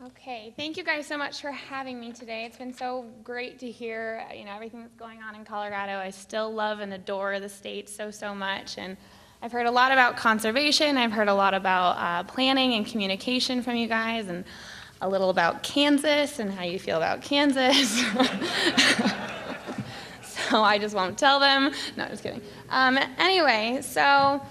Okay, thank you guys so much for having me today. It's been so great to hear, everything that's going on in Colorado. I still love and adore the state so much, and I've heard a lot about conservation. I've heard a lot about planning and communication from you guys, and a little about Kansas and how you feel about Kansas. So I just won't tell them. No, just kidding. Anyway, so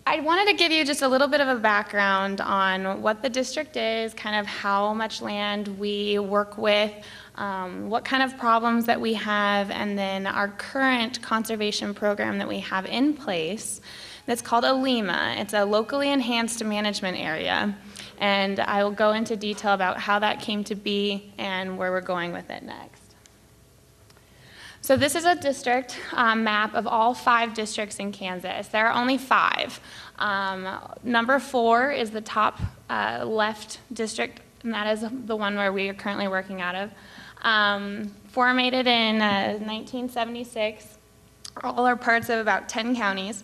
I wanted to give you just a little bit of a background on what the district is, kind of how much land we work with, what kind of problems that we have, and then our current conservation program that we have in place that's called a LEMA. It's a locally enhanced management area, and I will go into detail about how that came to be and where we're going with it next. So this is a district map of all 5 districts in Kansas. There are only 5. Number 4 is the top left district, and that is the one where we are currently working out of. Formated in 1976, all are parts of about 10 counties.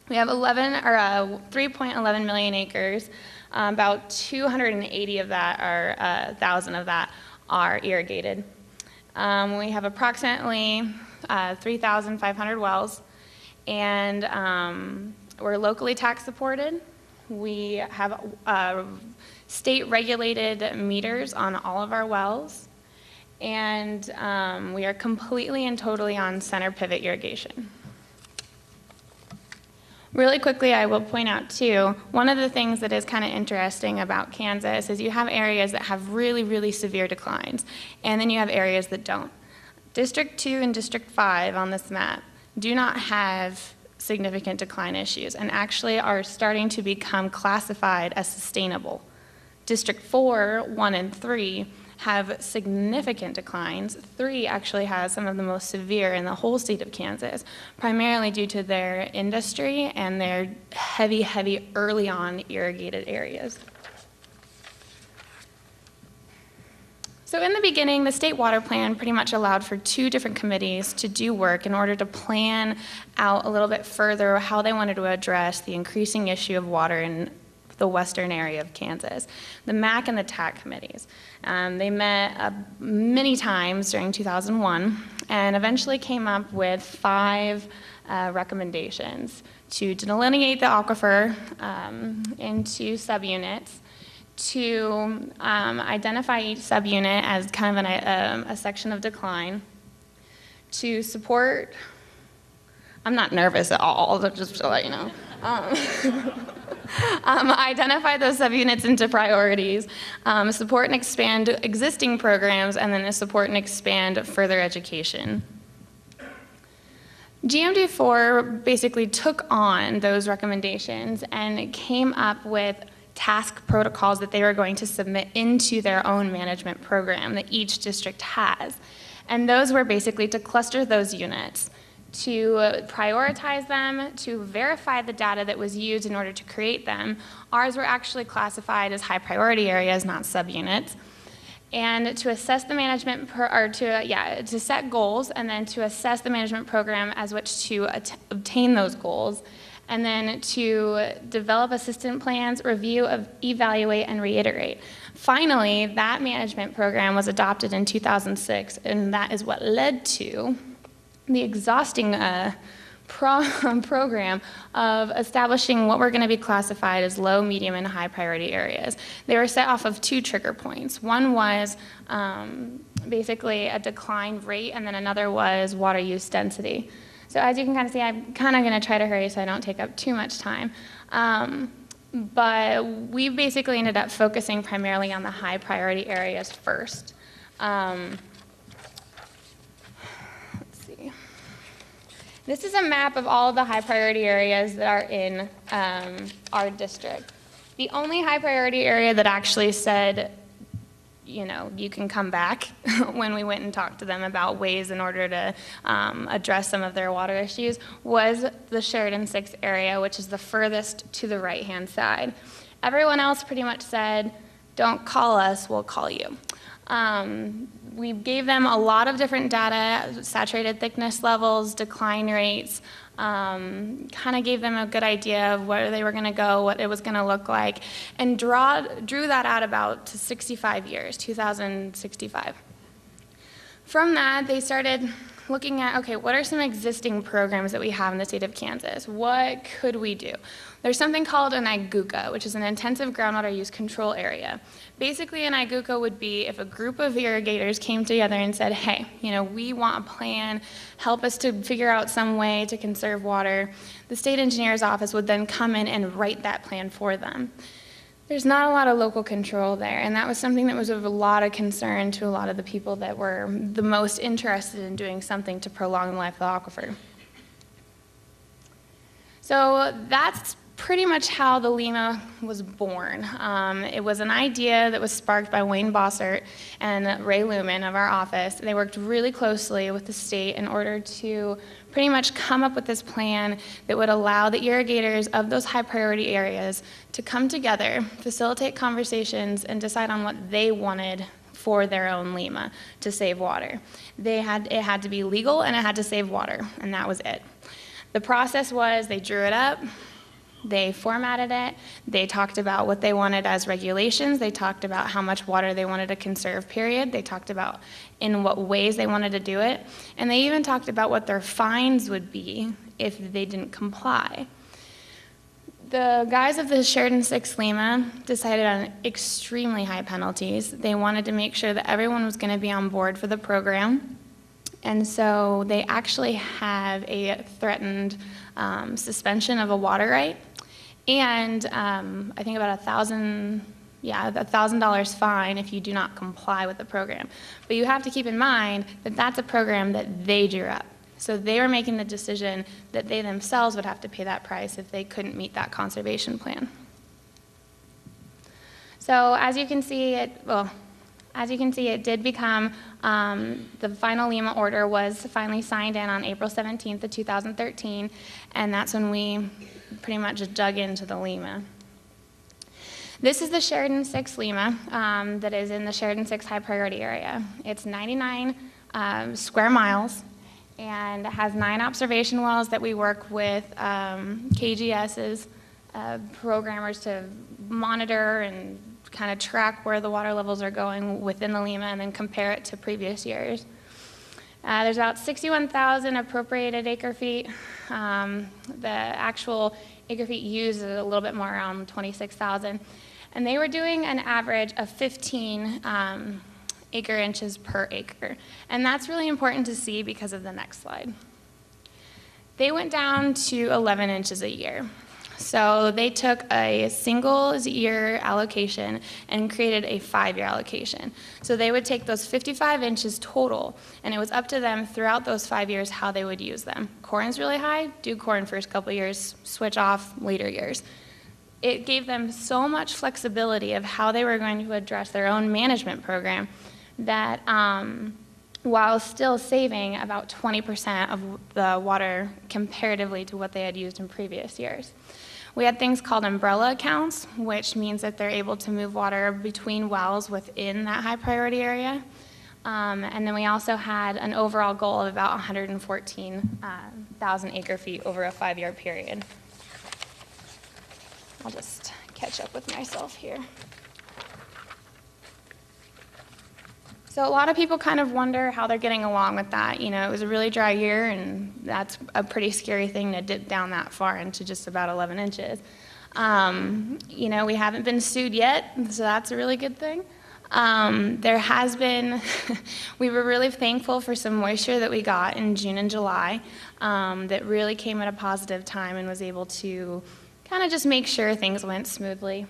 We have 3.11 million acres. About 280 of that are 1,000 of that are irrigated. We have approximately 3,500 wells, and we're locally tax supported. We have state regulated meters on all of our wells, and we are completely and totally on center pivot irrigation. Really quickly, I will point out too, one of the things that is kind of interesting about Kansas is you have areas that have really severe declines, and then you have areas that don't. District 2 and District 5 on this map do not have significant decline issues and actually are starting to become classified as sustainable. District 4, 1, and 3 have significant declines. 3 actually has some of the most severe in the whole state of Kansas, primarily due to their industry and their heavy early on irrigated areas. So in the beginning, the state water plan pretty much allowed for 2 different committees to do work in order to plan out a little bit further how they wanted to address the increasing issue of water in the western area of Kansas, the MAC and the TAC committees. They met many times during 2001 and eventually came up with 5 recommendations to delineate the aquifer into subunits, to identify each subunit as kind of a section of decline, to support, I'm not nervous at all, just to let you know. Identify those subunits into priorities, support and expand existing programs, and then support and expand further education. GMD4 basically took on those recommendations and came up with task protocols that they were going to submit into their own management program that each district has. And those were basically to cluster those units, to prioritize them, to verify the data that was used in order to create them. Ours were actually classified as high priority areas, not subunits. And to assess the management, to set goals, and then to assess the management program as which to obtain those goals, and then to develop assistance plans, review, evaluate, and reiterate. Finally, that management program was adopted in 2006, and that is what led to the exhausting program of establishing what were going to be classified as low, medium, and high priority areas. They were set off of 2 trigger points. One was basically a decline rate, and then another was water use density. So as you can kind of see, I'm kind of going to try to hurry so I don't take up too much time. But we basically ended up focusing primarily on the high priority areas first. Let's see. This is a map of all of the high priority areas that are in our district. The only high priority area that actually said, you can come back when we went and talked to them about ways in order to address some of their water issues was the Sheridan 6 area, which is the furthest to the right-hand side. Everyone else pretty much said, don't call us, we'll call you. We gave them a lot of different data, saturated thickness levels, decline rates, kind of gave them a good idea of where they were going to go, what it was going to look like, and drew that out about to 65 years, 2065. From that, they started looking at, okay, what are some existing programs that we have in the state of Kansas? What could we do? There's something called an IGUCA, which is an intensive groundwater use control area. Basically, an IGUCA would be if a group of irrigators came together and said, hey, we want a plan, help us to figure out some way to conserve water. The state engineer's office would then come in and write that plan for them. There's not a lot of local control there, and that was something that was of a lot of concern to a lot of the people that were the most interested in doing something to prolong the life of the aquifer. So that's pretty much how the LEMA was born. It was an idea that was sparked by Wayne Bossert and Ray Lumen of our office. They worked really closely with the state in order to pretty much come up with this plan that would allow the irrigators of those high priority areas to come together, facilitate conversations, and decide on what they wanted for their own LEMA to save water. It had to be legal and it had to save water, and that was it. The process was they drew it up, they formatted it, they talked about what they wanted as regulations, they talked about how much water they wanted to conserve, period. They talked about in what ways they wanted to do it, and they even talked about what their fines would be if they didn't comply. The guys of the Sheridan 6 LEMA decided on extremely high penalties. They wanted to make sure that everyone was going to be on board for the program, and so they actually have a threatened suspension of a water right, and I think about $1,000 fine if you do not comply with the program. But you have to keep in mind that that's a program that they drew up. So they were making the decision that they themselves would have to pay that price if they couldn't meet that conservation plan. So as you can see, it did become, the final LEMA order was finally signed in on April 17th of 2013, and that's when we pretty much dug into the LEMA. This is the Sheridan 6 LEMA that is in the Sheridan 6 high priority area. It's 99 square miles, and it has 9 observation wells that we work with KGS's programmers to monitor and kind of track where the water levels are going within the LEMA and then compare it to previous years. There's about 61,000 appropriated acre feet. The actual acre feet used is a little bit more, around 26,000. And they were doing an average of 15 acre inches per acre. And that's really important to see because of the next slide. They went down to 11 inches a year. So they took a single year allocation and created a 5-year allocation. So they would take those 55 inches total, and it was up to them throughout those 5 years how they would use them. Corn's really high, do corn first couple years, switch off later years. It gave them so much flexibility of how they were going to address their own management program that while still saving about 20% of the water comparatively to what they had used in previous years. We had things called umbrella accounts, which means that they're able to move water between wells within that high priority area. And then we also had an overall goal of about 114,000 acre feet over a 5-year period. I'll just catch up with myself here. So a lot of people kind of wonder how they're getting along with that. It was a really dry year, and that's a pretty scary thing to dip down that far into just about 11 inches. We haven't been sued yet, so that's a really good thing. There has been, we were really thankful for some moisture that we got in June and July that really came at a positive time and was able to kind of just make sure things went smoothly.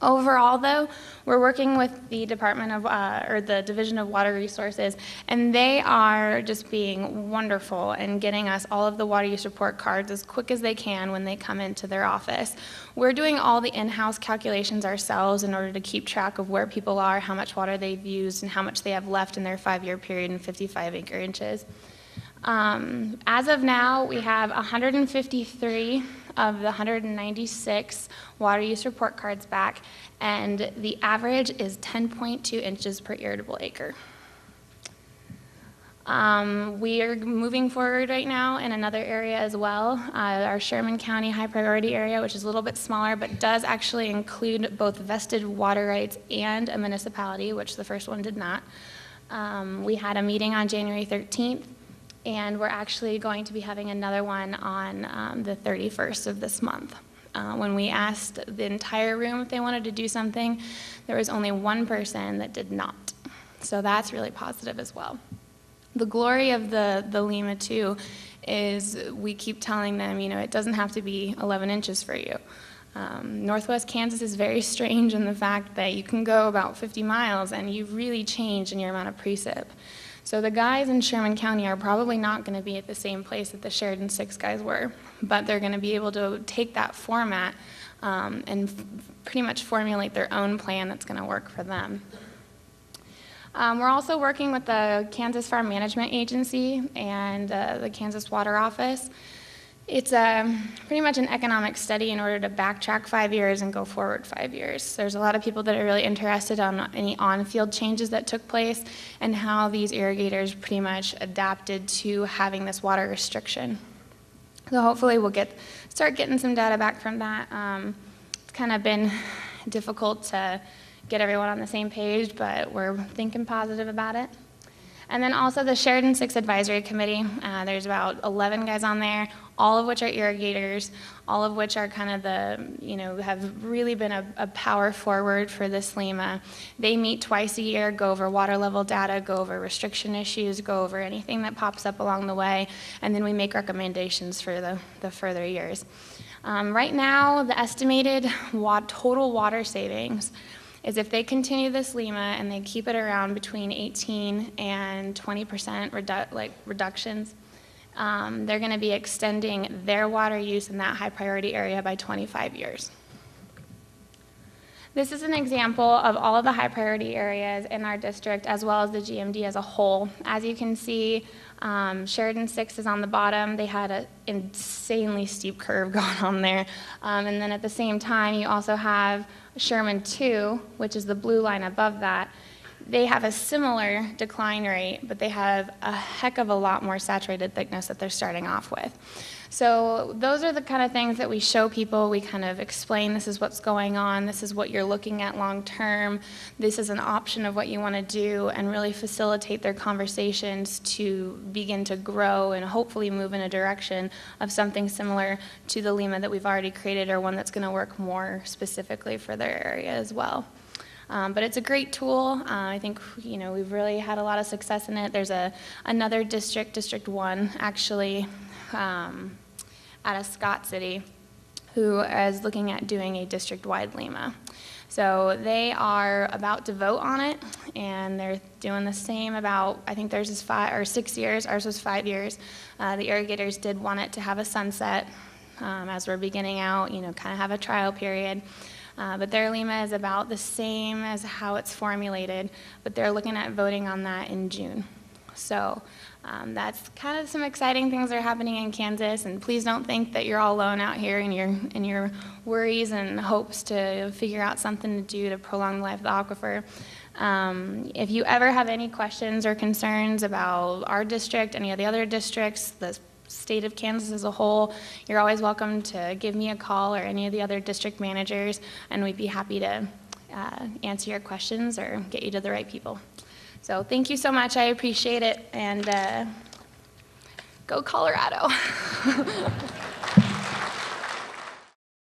Overall, though, we're working with the the Division of Water Resources, and they are just being wonderful and getting us all of the water use report cards as quick as they can when they come into their office. We're doing all the in-house calculations ourselves in order to keep track of where people are, how much water they've used, and how much they have left in their 5-year period in 55 acre inches. As of now, we have 153 of the 196 water use report cards back, and the average is 10.2 inches per irritable acre. We are moving forward right now in another area as well, our Sherman County high priority area, which is a little bit smaller, but does actually include both vested water rights and a municipality, which the first one did not. We had a meeting on January 13th, and we're actually going to be having another one on the 31st of this month. When we asked the entire room if they wanted to do something, there was only one person that did not. So that's really positive as well. The glory of the LEMA too is we keep telling them, you know, it doesn't have to be 11 inches for you. Northwest Kansas is very strange in the fact that you can go about 50 miles and you really change in your amount of precip. So the guys in Sherman County are probably not going to be at the same place that the Sheridan 6 guys were, but they're going to be able to take that format and pretty much formulate their own plan that's going to work for them. We're also working with the Kansas Farm Management Agency and the Kansas Water Office. It's pretty much an economic study in order to backtrack 5 years and go forward 5 years. There's a lot of people that are really interested on any on-field changes that took place and how these irrigators pretty much adapted to having this water restriction. So hopefully we'll start getting some data back from that. It's kind of been difficult to get everyone on the same page, but we're thinking positive about it. And then also the Sheridan 6 Advisory Committee. There's about 11 guys on there, all of which are irrigators, all of which are kind of have really been a power forward for this LEMA. They meet twice a year, go over water level data, go over restriction issues, go over anything that pops up along the way, and then we make recommendations for the further years. Right now, the estimated total water savings is if they continue this LEMA and they keep it around between 18 and 20% reductions, they're going to be extending their water use in that high priority area by 25 years. This is an example of all of the high priority areas in our district as well as the GMD as a whole. As you can see, Sheridan 6 is on the bottom. They had an insanely steep curve going on there. And then at the same time, you also have Sherman 2, which is the blue line above that. They have a similar decline rate, but they have a heck of a lot more saturated thickness that they're starting off with. So those are the kind of things that we show people. We kind of explain this is what's going on, this is what you're looking at long term, this is an option of what you want to do, and really facilitate their conversations to begin to grow and hopefully move in a direction of something similar to the LEMA that we've already created, or one that's going to work more specifically for their area as well. But it's a great tool. I think we've really had a lot of success in it. There's another district, District 1, actually, out of Scott City, who is looking at doing a district-wide LEMA. So they are about to vote on it, and they're doing the same about, I think theirs is 5 or 6 years, ours was 5 years. The irrigators did want it to have a sunset as we're beginning out, kind of have a trial period. But their LEMA is about the same as how it's formulated, but they're looking at voting on that in June. So that's kind of some exciting things that are happening in Kansas, and please don't think that you're all alone out here in your worries and hopes to figure out something to do to prolong the life of the aquifer. If you ever have any questions or concerns about our district, any of the other districts, the state of Kansas as a whole, you're always welcome to give me a call or any of the other district managers, and we'd be happy to answer your questions or get you to the right people. So thank you so much. I appreciate it, and go Colorado.